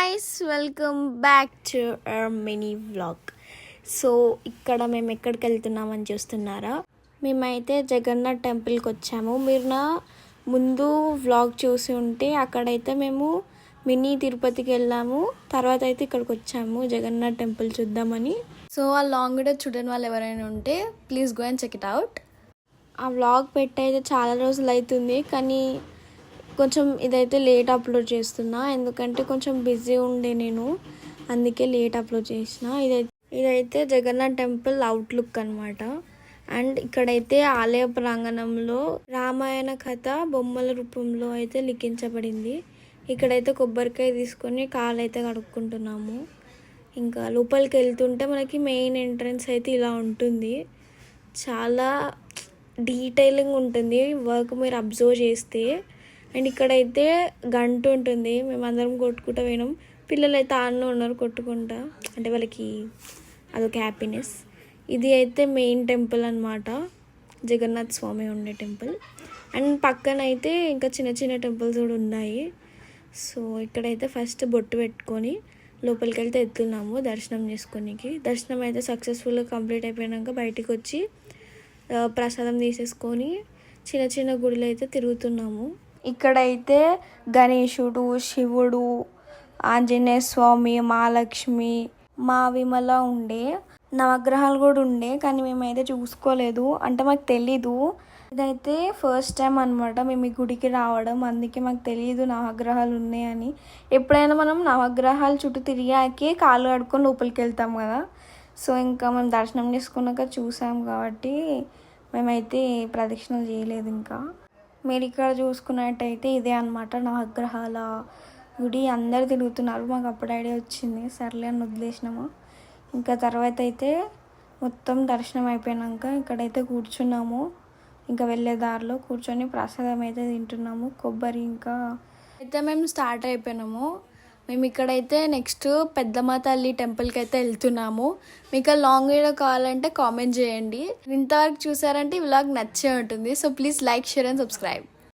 Guys welcome back to our mini vlog. So ఇక్కడ మేము ఎక్కడికి వెళ్తున్నామని చూస్తున్నారా? మేమైతే జగన్నాథ్ టెంపుల్కి వచ్చాము. మీరు నా ముందు వ్లాగ్ చూసి ఉంటే అక్కడైతే మేము మినీ తిరుపతికి వెళ్ళాము. తర్వాత అయితే ఇక్కడికి వచ్చాము జగన్నాథ్ టెంపుల్ చూద్దామని. సో ఆ లాంగ్ వీడియో చూడని వాళ్ళు ఎవరైనా ఉంటే please go and check it out. ఆ వ్లాగ్ పెట్టయితే చాలా రోజులు అవుతుంది, కానీ కొంచెం ఇదైతే లేట్ అప్లోడ్ చేస్తున్నా ఎందుకంటే కొంచెం బిజీ ఉండే నేను, అందుకే లేట్ అప్లోడ్ చేసిన. ఇదైతే జగన్నాథ్ టెంపుల్ అవుట్లుక్ అనమాట. అండ్ ఇక్కడైతే ఆలయ ప్రాంగణంలో రామాయణ కథ బొమ్మల రూపంలో అయితే లిఖించబడింది. ఇక్కడైతే కొబ్బరికాయ తీసుకొని కాలు అయితే కడుక్కుంటున్నాము. ఇంకా లోపలికి వెళ్తుంటే మనకి మెయిన్ ఎంట్రన్స్ అయితే ఇలా ఉంటుంది. చాలా డీటెయిలింగ్ ఉంటుంది వర్క్ మీరు అబ్జర్వ్ చేస్తే. అండ్ ఇక్కడైతే గంట ఉంటుంది, మేమందరం కొట్టుకుంటూ పోయినాం. పిల్లలు అయితే ఆడనే ఉన్నారు కొట్టుకుంటా, అంటే వాళ్ళకి అదొక హ్యాపీనెస్. ఇది అయితే మెయిన్ టెంపుల్ అనమాట, జగన్నాథ్ స్వామి ఉండే టెంపుల్. అండ్ పక్కన అయితే ఇంకా చిన్న చిన్న టెంపుల్స్ కూడా ఉన్నాయి. సో ఇక్కడైతే ఫస్ట్ బొట్టు పెట్టుకొని లోపలికి వెళ్తే వెళ్తున్నాము దర్శనం చేసుకోనికి. దర్శనం అయితే సక్సెస్ఫుల్గా కంప్లీట్ అయిపోయాక బయటికి వచ్చి ప్రసాదం తీసేసుకొని చిన్న చిన్న గుడులు అయితే తిరుగుతున్నాము. ఇక్కడైతే గణేశుడు, శివుడు, ఆంజనేయ స్వామి, మహాలక్ష్మి, మా విమల ఉండే, నవగ్రహాలు కూడా ఉండే, కానీ మేమైతే చూసుకోలేదు, అంటే మాకు తెలీదు. ఇదైతే ఫస్ట్ టైం అనమాట మేము ఈ గుడికి రావడం, అందుకే మాకు తెలియదు నవగ్రహాలు ఉన్నాయని. ఎప్పుడైనా మనం నవగ్రహాలు చుట్టూ తిరిగాకే కాళ్ళు కడుక్కొని లోపలికి వెళ్తాం కదా. సో ఇంకా మేము దర్శనం చేసుకున్నాక చూసాం కాబట్టి మేమైతే ప్రదక్షిణలు చేయలేదు. ఇంకా మీరు ఇక్కడ చూసుకున్నట్టయితే ఇదే అనమాట నవగ్రహాల గుడి. అందరు తిరుగుతున్నారు, మాకు అప్పుడు ఐడియా వచ్చింది, సర్లే అని వదిలేసినాము. ఇంకా తర్వాత అయితే మొత్తం దర్శనం అయిపోయాక ఇక్కడైతే కూర్చున్నాము. ఇంకా వెళ్ళే దారిలో కూర్చొని ప్రసాదం అయితే తింటున్నాము, కొబ్బరి. ఇంకా అయితే మేము స్టార్ట్ అయిపోయినాము. మేము ఇక్కడైతే నెక్స్ట్ పెద్దమ్మ తల్లి టెంపుల్కి అయితే వెళ్తున్నాము. మీకు లాంగ్ వీడియో కావాలంటే కామెంట్ చేయండి. ఇంతవరకు చూసారంటే ఈ వ్లాగ్ నచ్చే ఉంటుంది. So please like, share and subscribe.